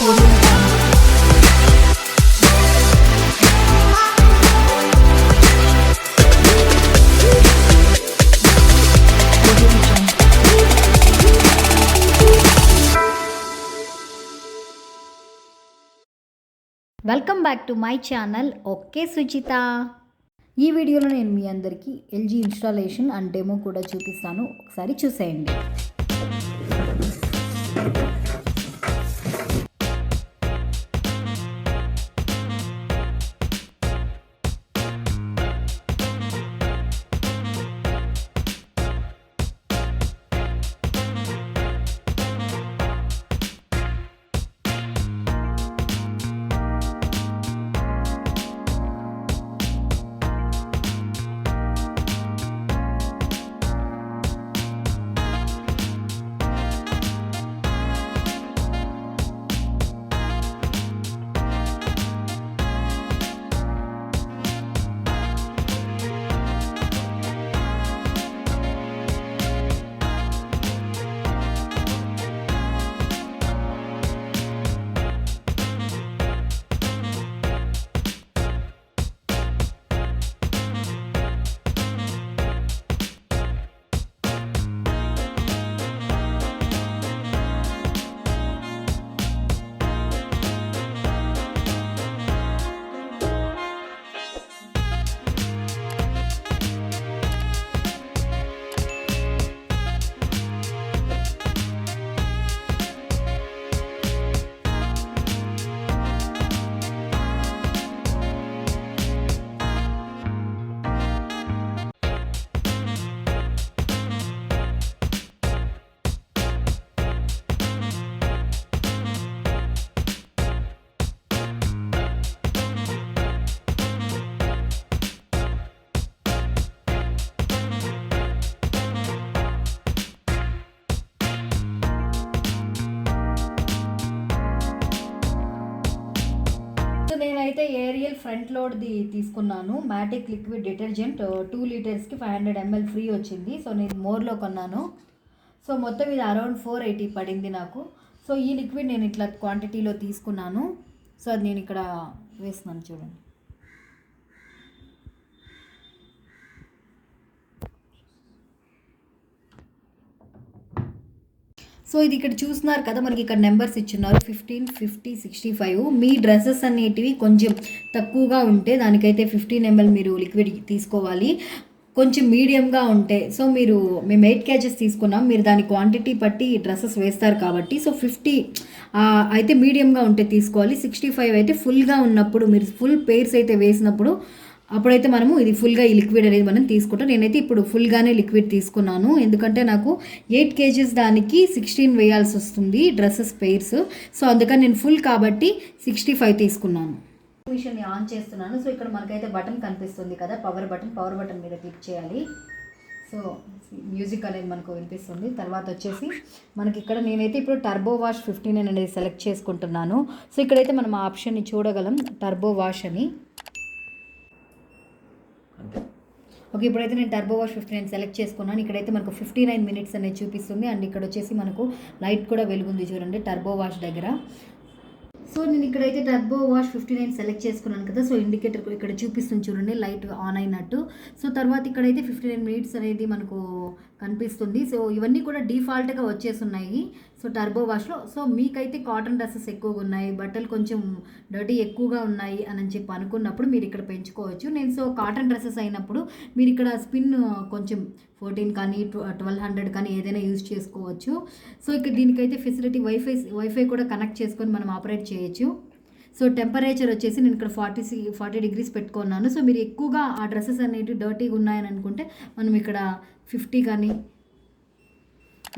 Welcome back to my channel okay Sujitha. ఈ వీడియోలో నేను మీ అందరికీ ఎల్జీ ఇన్స్టాలేషన్ అండ్ డెమో కూడా చూపిస్తాను, ఒకసారి చూసేయండి. నేనైతే ఏరియల్ ఫ్రంట్ లోడ్ది తీసుకున్నాను. మ్యాటిక్ లిక్విడ్ డిటర్జెంట్ 2 లీటర్స్కి 500 ml ఫ్రీ వచ్చింది. సో నేను మోర్లో కొన్నాను. సో మొత్తం ఇది అరౌండ్ 480 పడింది నాకు. సో ఈ లిక్విడ్ నేను ఇట్లా క్వాంటిటీలో తీసుకున్నాను. సో అది నేను ఇక్కడ వేస్తున్నాను చూడండి. సో ఇది ఇక్కడ చూస్తున్నారు కదా, మనకి ఇక్కడ నెంబర్స్ ఇచ్చున్నారు 15, 50, 65. మీ డ్రెస్సెస్ అనేటివి కొంచెం తక్కువగా ఉంటే దానికైతే 15 ml మీరు లిక్విడ్ తీసుకోవాలి. కొంచెం మీడియంగా ఉంటే, సో మేము 8 kgs తీసుకున్నాం, మీరు దాని క్వాంటిటీ బట్టి డ్రెస్సెస్ వేస్తారు కాబట్టి సో 50 అయితే మీడియంగా ఉంటే తీసుకోవాలి. 65 అయితే ఫుల్గా ఉన్నప్పుడు, మీరు ఫుల్ పేర్స్ అయితే వేసినప్పుడు అప్పుడైతే మనము ఇది ఫుల్గా ఈ లిక్విడ్ అనేది మనం తీసుకుంటాం. నేనైతే ఇప్పుడు ఫుల్గానే లిక్విడ్ తీసుకున్నాను, ఎందుకంటే నాకు 8 kgs దానికి 16 వేయాల్సి వస్తుంది డ్రెస్సెస్ పెయిర్స్. సో అందుకని నేను ఫుల్ కాబట్టి 65 తీసుకున్నాను. మిషన్ని ఆన్ చేస్తున్నాను. సో ఇక్కడ మనకైతే బటన్ కనిపిస్తుంది కదా, పవర్ బటన్ మీద క్లిక్ చేయాలి. సో మ్యూజిక్ అనేది మనకు వినిపిస్తుంది. తర్వాత వచ్చేసి మనకి ఇక్కడ నేనైతే ఇప్పుడు టర్బో వాష్ 59 అనేది సెలెక్ట్ చేసుకుంటున్నాను. సో ఇక్కడైతే మనం ఆ ఆప్షన్ని చూడగలం, టర్బో వాష్ అని. ఓకే, ఇప్పుడైతే నేను టర్బో వాష్ 59 సెలెక్ట్ చేసుకున్నాను. ఇక్కడైతే మనకు 59 minutes అనేది చూపిస్తుంది. అండ్ ఇక్కడ వచ్చేసి మనకు లైట్ కూడా వెలుగుంది చూడండి టర్బో వాష్ దగ్గర. సో నేను ఇక్కడైతే టర్బో వాష్ 59 సెలెక్ట్ చేసుకున్నాను కదా. సో ఇండికేటర్ ఇక్కడ చూపిస్తుంది చూడండి, లైట్ ఆన్ అయినట్టు. సో తర్వాత ఇక్కడైతే 59 minutes అనేది మనకు కనిపిస్తుంది. సో ఇవన్నీ కూడా డిఫాల్ట్గా వచ్చేస్తున్నాయి సో టర్బో వాష్లో. సో మీకైతే కాటన్ డ్రెస్సెస్ ఎక్కువగా ఉన్నాయి, బట్టలు కొంచెం డర్టీ ఎక్కువగా ఉన్నాయి అని చెప్పి అనుకున్నప్పుడు మీరు ఇక్కడ పెంచుకోవచ్చు. సో కాటన్ డ్రెస్సెస్ అయినప్పుడు మీరు ఇక్కడ స్పిన్ కొంచెం 14 కానీ 1200 కానీ ఏదైనా యూజ్ చేసుకోవచ్చు. సో ఇక్కడ దీనికైతే ఫెసిలిటీ వైఫై కూడా కనెక్ట్ చేసుకొని మనం ఆపరేట్ చేయొచ్చు. సో టెంపరేచర్ వచ్చేసి నేను ఇక్కడ 40 degrees పెట్టుకున్నాను. సో మీరు ఎక్కువగా ఆ డ్రెస్సెస్ అనేవి డర్టీగా ఉన్నాయని అనుకుంటే మనం ఇక్కడ 50 కానీ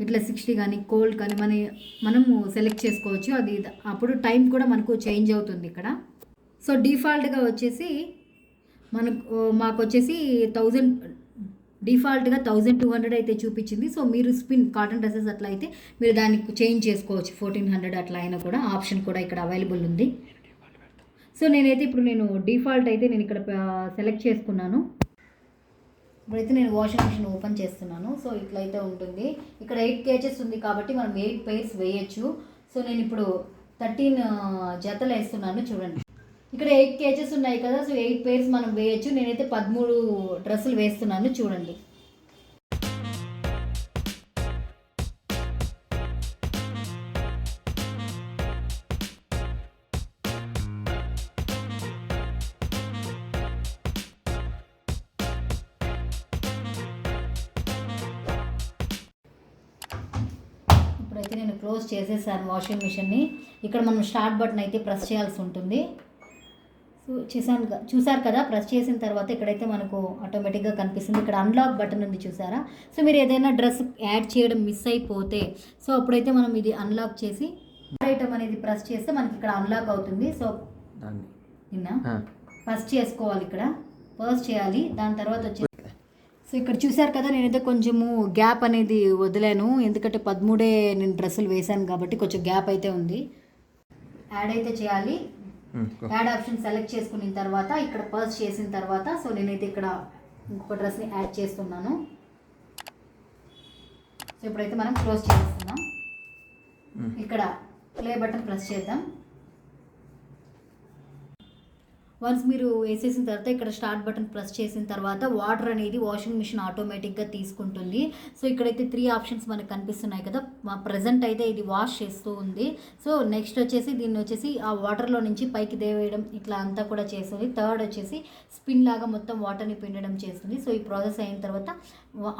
ఇట్లా 60 కానీ కోల్డ్ కానీ మనము సెలెక్ట్ చేసుకోవచ్చు. అది అప్పుడు టైం కూడా మనకు చేంజ్ అవుతుంది ఇక్కడ. సో డిఫాల్ట్గా వచ్చేసి మాకు వచ్చేసి 1000 డిఫాల్ట్గా 1200 అయితే చూపించింది. సో మీరు స్పిన్ కాటన్ డ్రెస్సెస్ అట్లా అయితే మీరు దానికి చేంజ్ చేసుకోవచ్చు, 1400 అట్లా అయినా కూడా ఆప్షన్ కూడా ఇక్కడ అవైలబుల్ ఉంది. సో నేనైతే ఇప్పుడు డిఫాల్ట్ అయితే నేను ఇక్కడ సెలెక్ట్ చేసుకున్నాను. ఇప్పుడైతే నేను వాషింగ్ మిషన్ ఓపెన్ చేస్తున్నాను. సో ఇట్లయితే ఉంటుంది. ఇక్కడ 8 kgs ఉంది కాబట్టి మనం 8 pairs వేయచ్చు. సో నేను ఇప్పుడు 13 జతలు వేస్తున్నాను చూడండి. ఇక్కడ 8 కేజెస్ ఉన్నాయి కదా, సో 8 పేర్స్ మనం వేయచ్చు. నేనైతే 13 డ్రెస్సులు వేస్తున్నాను చూడండి. ఇప్పుడైతే నేను క్లోజ్ చేసేసాను వాషింగ్ మిషన్ని. ఇక్కడ మనం స్టార్ట్ బటన్ అయితే ప్రెస్ చేయాల్సి ఉంటుంది. సో చూసారు కదా, ప్రెస్ చేసిన తర్వాత ఇక్కడైతే మనకు ఆటోమేటిక్గా కనిపిస్తుంది. ఇక్కడ అన్లాక్ బటన్ ఉంది చూసారా. సో మీరు ఏదైనా డ్రెస్ యాడ్ చేయడం మిస్ అయిపోతే సో అప్పుడైతే మనం ఇది అన్లాక్ చేసి ఐటమ్ అనేది ప్రెస్ చేస్తే మనకి ఇక్కడ అన్లాక్ అవుతుంది. సో ఫస్ట్ చేసుకోవాలి, ఇక్కడ ఫస్ట్ చేయాలి. దాని తర్వాత వచ్చి సో ఇక్కడ చూసారు కదా, నేనైతే కొంచెము గ్యాప్ అనేది వదిలాను, ఎందుకంటే 13 నేను డ్రెస్సులు వేసాను కాబట్టి కొంచెం గ్యాప్ అయితే ఉంది. యాడ్ అయితే చేయాలి. యాడ్ ఆప్షన్ సెలెక్ట్ చేసుకున్న తర్వాత ఇక్కడ పర్స్ చేసిన తర్వాత సో నేనైతే ఇక్కడ ఇంకొక డ్రెస్ని యాడ్ చేస్తున్నాను. సో ఇప్పుడైతే మనం క్లోజ్ చేస్తున్నాం. ఇక్కడ ప్లే బటన్ ప్రెస్ చేద్దాం. వన్స్ మీరు వేసేసిన తర్వాత ఇక్కడ స్టార్ట్ బటన్ ప్రెస్ చేసిన తర్వాత వాటర్ అనేది వాషింగ్ మిషన్ ఆటోమేటిక్గా తీసుకుంటుంది. సో ఇక్కడైతే 3 ఆప్షన్స్ మనకు కనిపిస్తున్నాయి కదా. మా ప్రజెంట్ అయితే ఇది వాష్ చేస్తూ ఉంది. సో నెక్స్ట్ వచ్చేసి దీన్ని వచ్చేసి ఆ వాటర్లో నుంచి పైకి దేవేయడం ఇట్లా అంతా కూడా చేస్తుంది. థర్డ్ వచ్చేసి స్పిన్ లాగా మొత్తం వాటర్ని పిండడం చేస్తుంది. సో ఈ ప్రాసెస్ అయిన తర్వాత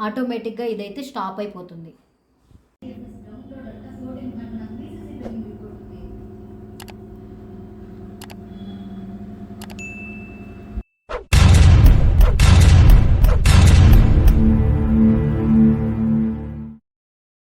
ఆటోమేటిక్గా ఇదైతే స్టాప్ అయిపోతుంది.